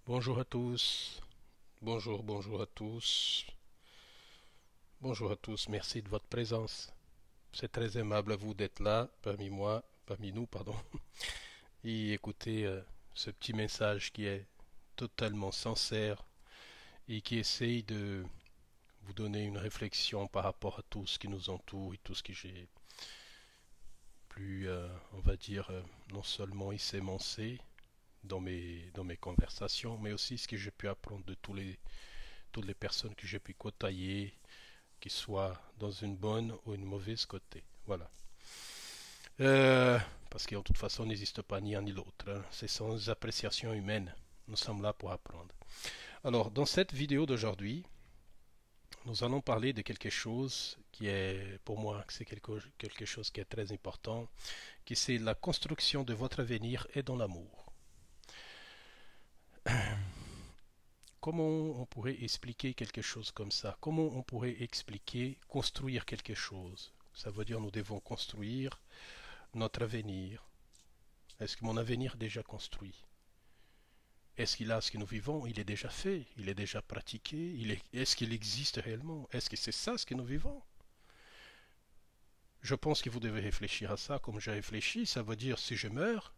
Bonjour à tous, bonjour à tous, bonjour à tous, merci de votre présence. C'est très aimable à vous d'être là, parmi nous, pardon, et écouter ce petit message qui est totalement sincère et qui essaye de vous donner une réflexion par rapport à tout ce qui nous entoure et tout ce que j'ai pu, on va dire, non seulement y s'émancer dans mes conversations, mais aussi ce que j'ai pu apprendre de toutes les personnes que j'ai pu côtoyer, qu'ils soient dans une bonne ou une mauvaise côté. Voilà. Parce qu'en toute façon, il n'existe pas ni un ni l'autre, hein. C'est sans appréciation humaine. Nous sommes là pour apprendre. Alors, dans cette vidéo d'aujourd'hui, nous allons parler de quelque chose qui est, pour moi, c'est quelque chose qui est très important, qui c'est la construction de votre avenir et dans l'amour. Comment on pourrait expliquer quelque chose comme ça? Comment on pourrait expliquer construire quelque chose? Ça veut dire nous devons construire notre avenir. Est-ce que mon avenir est déjà construit? Est-ce qu'il a ce que nous vivons? Il est déjà fait, il est déjà pratiqué, est-ce qu'il existe réellement? Est-ce que c'est ça ce que nous vivons? Je pense que vous devez réfléchir à ça comme j'ai réfléchi. Ça veut dire si je meurs,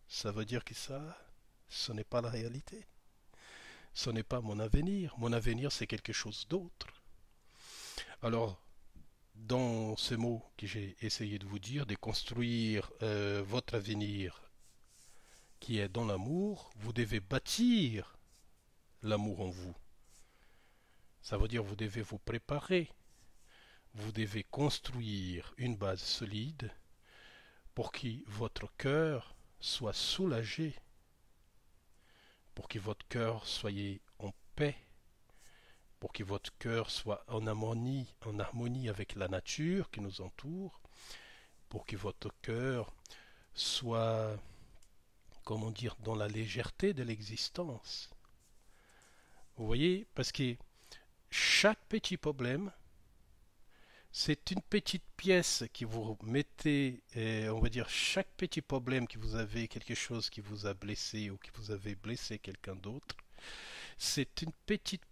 ça veut dire que ça, ce n'est pas la réalité. Ce n'est pas mon avenir. Mon avenir, c'est quelque chose d'autre. Alors, dans ce mot que j'ai essayé de vous dire, de construire votre avenir qui est dans l'amour, vous devez bâtir l'amour en vous. Ça veut dire vous devez vous préparer, vous devez construire une base solide pour que votre cœur soit soulagé, pour que votre cœur soit en paix, pour que votre cœur soit en harmonie avec la nature qui nous entoure, pour que votre cœur soit, comment dire, dans la légèreté de l'existence. Vous voyez, parce que chaque petit problème, c'est une petite pièce que vous mettez, on va dire, chaque petit problème que vous avez, quelque chose qui vous a blessé ou que vous avez blessé quelqu'un d'autre, c'est une petite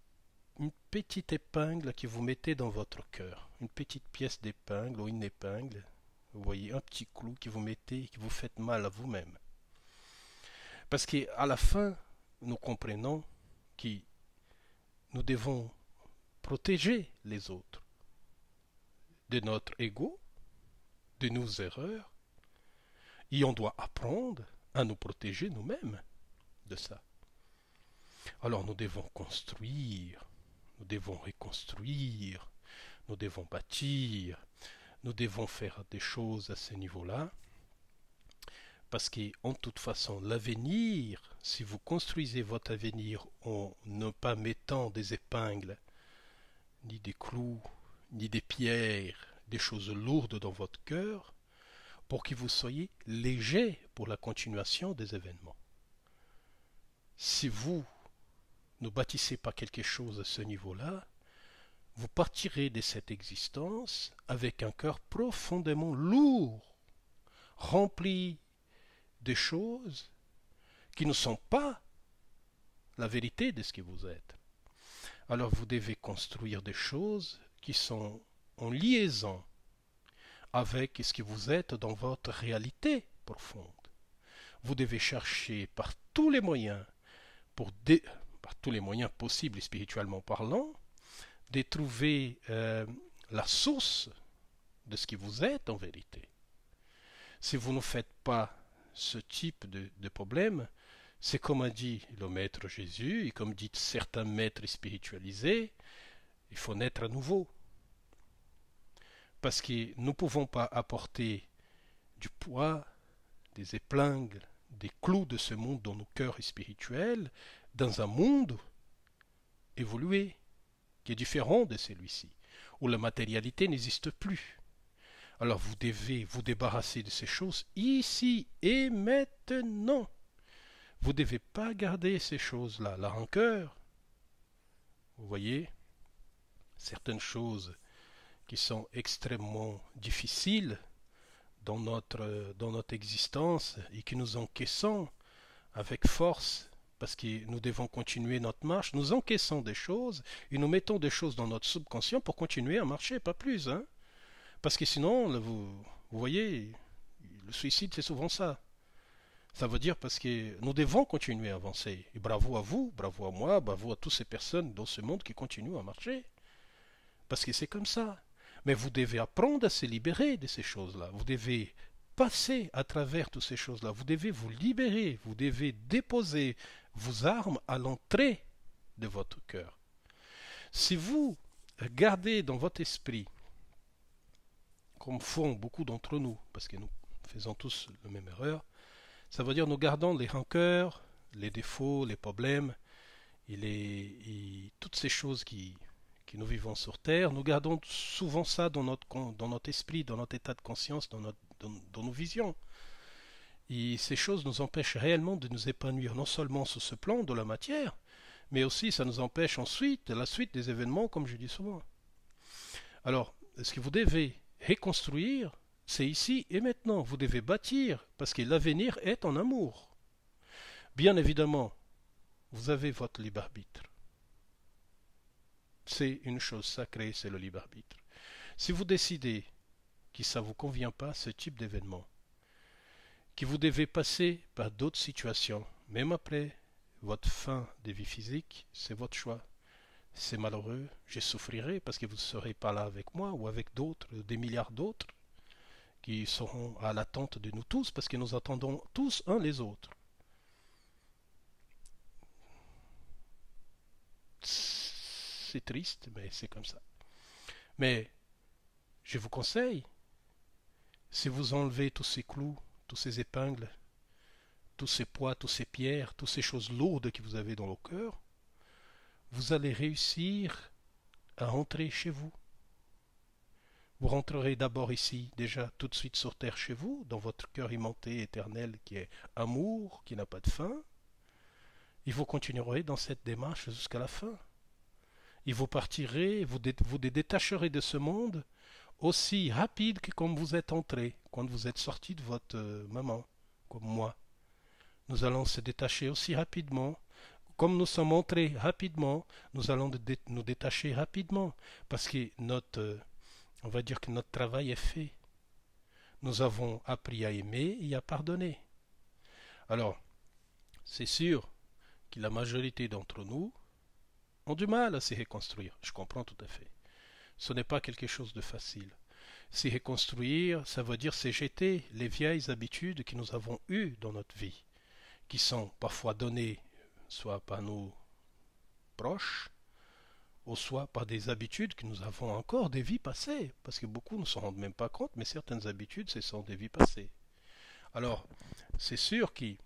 épingle que vous mettez dans votre cœur. Une petite pièce d'épingle ou une épingle. Vous voyez, un petit clou que vous mettez, que vous faites mal à vous-même. Parce qu'à la fin, nous comprenons que nous devons protéger les autres de notre ego, de nos erreurs, et on doit apprendre à nous protéger nous-mêmes de ça. Alors nous devons construire, nous devons reconstruire, nous devons bâtir, nous devons faire des choses à ce niveau-là, parce qu'en toute façon, l'avenir, si vous construisez votre avenir en ne pas mettant des épingles, ni des clous, ni des pierres, des choses lourdes dans votre cœur, pour que vous soyez léger pour la continuation des événements. Si vous ne bâtissez pas quelque chose à ce niveau-là, vous partirez de cette existence avec un cœur profondément lourd, rempli de choses qui ne sont pas la vérité de ce que vous êtes. Alors vous devez construire des choses qui sont en liaison avec ce que vous êtes dans votre réalité profonde. Vous devez chercher par tous les moyens, par tous les moyens possibles spirituellement parlant, de trouver la source de ce que vous êtes en vérité. Si vous ne faites pas ce type de problème, c'est comme a dit le maître Jésus et comme dit certains maîtres spiritualisés, il faut naître à nouveau. Parce que nous ne pouvons pas apporter du poids, des épingles, des clous de ce monde dans nos cœurs spirituels, dans un monde évolué, qui est différent de celui-ci, où la matérialité n'existe plus. Alors vous devez vous débarrasser de ces choses ici et maintenant. Vous ne devez pas garder ces choses-là. La rancœur, vous voyez, certaines choses qui sont extrêmement difficiles dans notre existence et que nous encaissons avec force parce que nous devons continuer notre marche, nous encaissons des choses et nous mettons des choses dans notre subconscient pour continuer à marcher, pas plus. Hein? Parce que sinon, là, vous voyez, le suicide c'est souvent ça. Ça veut dire parce que nous devons continuer à avancer. Et bravo à vous, bravo à moi, bravo à toutes ces personnes dans ce monde qui continuent à marcher. Parce que c'est comme ça. Mais vous devez apprendre à se libérer de ces choses-là. Vous devez passer à travers toutes ces choses-là. Vous devez vous libérer. Vous devez déposer vos armes à l'entrée de votre cœur. Si vous gardez dans votre esprit, comme font beaucoup d'entre nous, parce que nous faisons tous la même erreur, ça veut dire nous gardons les rancœurs, les défauts, les problèmes et toutes ces choses qui nous vivons sur Terre, nous gardons souvent ça dans notre esprit, dans notre état de conscience, dans nos visions. Et ces choses nous empêchent réellement de nous épanouir, non seulement sur ce plan de la matière, mais aussi ça nous empêche ensuite, de la suite des événements, comme je dis souvent. Alors, ce que vous devez reconstruire, c'est ici et maintenant. Vous devez bâtir, parce que l'avenir est en amour. Bien évidemment, vous avez votre libre arbitre. C'est une chose sacrée, c'est le libre arbitre. Si vous décidez que ça ne vous convient pas, ce type d'événement, que vous devez passer par d'autres situations, même après votre fin de vie physique, c'est votre choix. C'est malheureux, je souffrirai parce que vous ne serez pas là avec moi ou avec d'autres, des milliards d'autres, qui seront à l'attente de nous tous parce que nous attendons tous uns les autres. C'est triste, mais c'est comme ça. Mais je vous conseille, si vous enlevez tous ces clous, tous ces épingles, tous ces poids, tous ces pierres, toutes ces choses lourdes que vous avez dans le cœur, vous allez réussir à rentrer chez vous. Vous rentrerez d'abord ici, déjà tout de suite sur terre chez vous, dans votre cœur aimanté éternel qui est amour, qui n'a pas de fin. Et vous continuerez dans cette démarche jusqu'à la fin. Et vous partirez, vous détacherez de ce monde aussi rapide que comme vous êtes entré, quand vous êtes sorti de votre maman, comme moi. Nous allons se détacher aussi rapidement. Comme nous sommes entrés rapidement, nous allons nous détacher rapidement. Parce que on va dire que notre travail est fait. Nous avons appris à aimer et à pardonner. Alors, c'est sûr que la majorité d'entre nous ont du mal à se reconstruire. Je comprends tout à fait. Ce n'est pas quelque chose de facile. Se reconstruire, ça veut dire se jeter les vieilles habitudes que nous avons eues dans notre vie, qui sont parfois données soit par nos proches, ou soit par des habitudes que nous avons encore des vies passées, parce que beaucoup ne s'en rendent même pas compte, mais certaines habitudes, ce sont des vies passées. Alors, c'est sûr que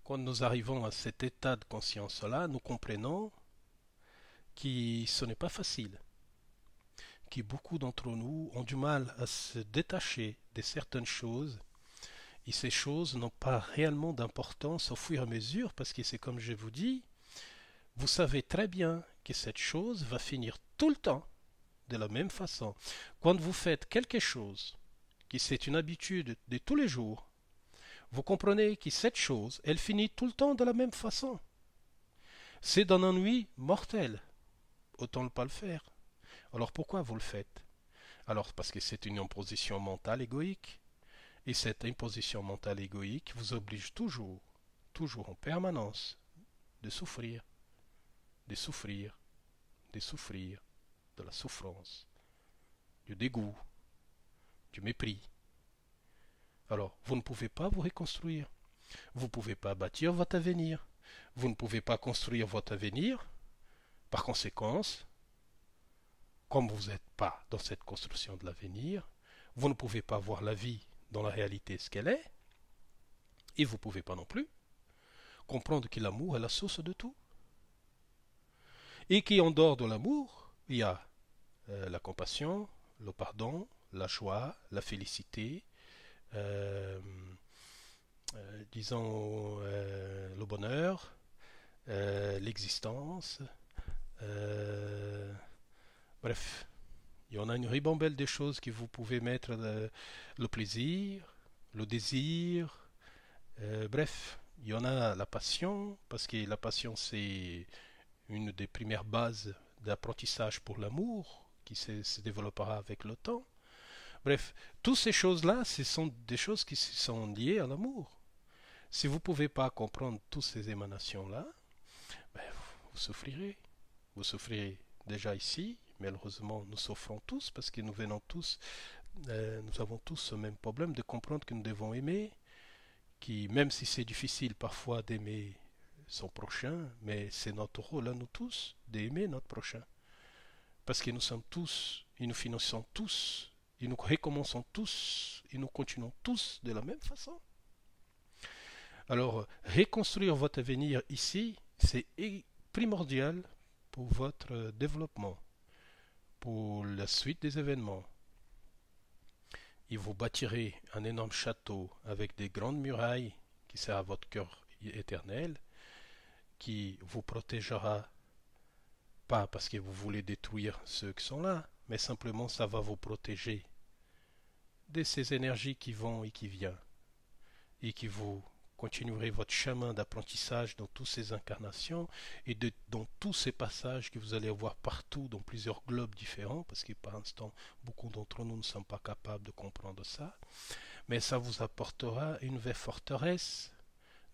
quand nous arrivons à cet état de conscience-là, nous comprenons que ce n'est pas facile, que beaucoup d'entre nous ont du mal à se détacher de certaines choses, et ces choses n'ont pas réellement d'importance au fur et à mesure, parce que c'est comme je vous dis, vous savez très bien que cette chose va finir tout le temps de la même façon. Quand vous faites quelque chose, qui c'est une habitude de tous les jours, vous comprenez que cette chose, elle finit tout le temps de la même façon. C'est d'un ennui mortel. Autant ne pas le faire. Alors pourquoi vous le faites? Alors parce que c'est une imposition mentale égoïque. Et cette imposition mentale égoïque vous oblige toujours, toujours en permanence, de souffrir, de souffrir, de souffrir, de la souffrance, du dégoût, du mépris. Alors, vous ne pouvez pas vous reconstruire. Vous ne pouvez pas bâtir votre avenir. Vous ne pouvez pas construire votre avenir. Par conséquent, comme vous n'êtes pas dans cette construction de l'avenir, vous ne pouvez pas voir la vie dans la réalité ce qu'elle est, et vous ne pouvez pas non plus comprendre que l'amour est la source de tout. Et qu'en dehors de l'amour, il y a la compassion, le pardon, la joie, la félicité, disons le bonheur, l'existence, bref, il y en a une ribambelle de choses que vous pouvez mettre, le plaisir, le désir, bref, Il y en a la passion, parce que la passion c'est une des premières bases d'apprentissage pour l'amour, qui se développera avec le temps. Bref, toutes ces choses-là, ce sont des choses qui sont liées à l'amour. Si vous ne pouvez pas comprendre toutes ces émanations-là, ben, vous souffrirez. Vous souffrirez déjà ici, malheureusement nous souffrons tous parce que nous venons tous, nous avons tous ce même problème de comprendre que nous devons aimer, qui même si c'est difficile parfois d'aimer son prochain, mais c'est notre rôle à nous tous d'aimer notre prochain. Parce que nous sommes tous, et nous finissons tous, et nous recommençons tous, et nous continuons tous de la même façon. Alors, reconstruire votre avenir ici, c'est primordial pour votre développement, pour la suite des événements. Et vous bâtirez un énorme château avec des grandes murailles qui sera votre cœur éternel, qui vous protégera, pas parce que vous voulez détruire ceux qui sont là, mais simplement ça va vous protéger de ces énergies qui vont et qui viennent, et qui vous continuerez votre chemin d'apprentissage dans toutes ces incarnations et dans tous ces passages que vous allez avoir partout dans plusieurs globes différents, parce que par instant, beaucoup d'entre nous ne sont pas capables de comprendre ça, mais ça vous apportera une vraie forteresse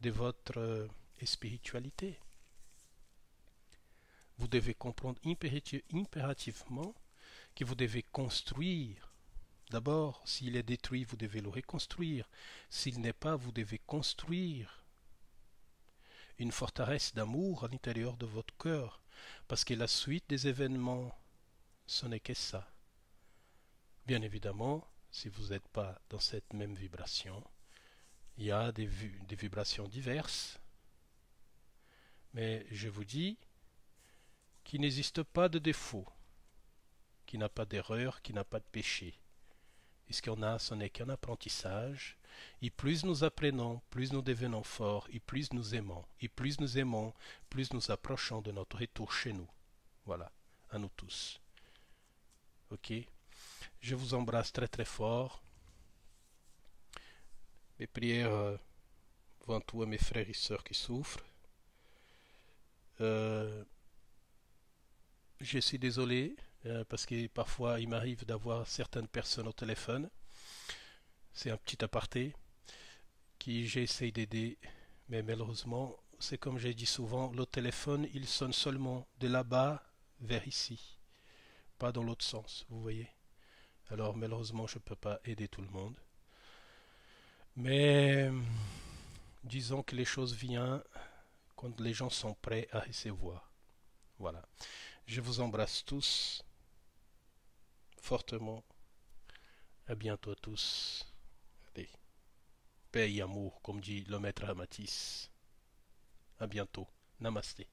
de votre spiritualité. Vous devez comprendre impérativement que vous devez construire. D'abord, s'il est détruit, vous devez le reconstruire. S'il n'est pas, vous devez construire une forteresse d'amour à l'intérieur de votre cœur. Parce que la suite des événements, ce n'est que ça. Bien évidemment, si vous n'êtes pas dans cette même vibration, il y a des vibrations diverses. Mais je vous dis qu'il n'existe pas de défaut, qu'il n'y a pas d'erreur, qu'il n'y a pas de péché. Et ce qu'on a, ce n'est qu'un apprentissage. Et plus nous apprenons, plus nous devenons forts, et plus nous aimons. Et plus nous aimons, plus nous approchons de notre retour chez nous. Voilà, à nous tous. Ok? Je vous embrasse très très fort. Mes prières vont tous à mes frères et sœurs qui souffrent. Je suis désolé parce que parfois il m'arrive d'avoir certaines personnes au téléphone. C'est un petit aparté qui j'essaie d'aider, mais malheureusement, c'est comme j'ai dit souvent, le téléphone il sonne seulement de là-bas vers ici, pas dans l'autre sens, vous voyez. Alors malheureusement, je ne peux pas aider tout le monde. Mais disons que les choses viennent quand les gens sont prêts à recevoir. Voilà. Je vous embrasse tous fortement. À bientôt à tous. Allez. Paix et amour, comme dit le maître Amatis. À bientôt. Namasté.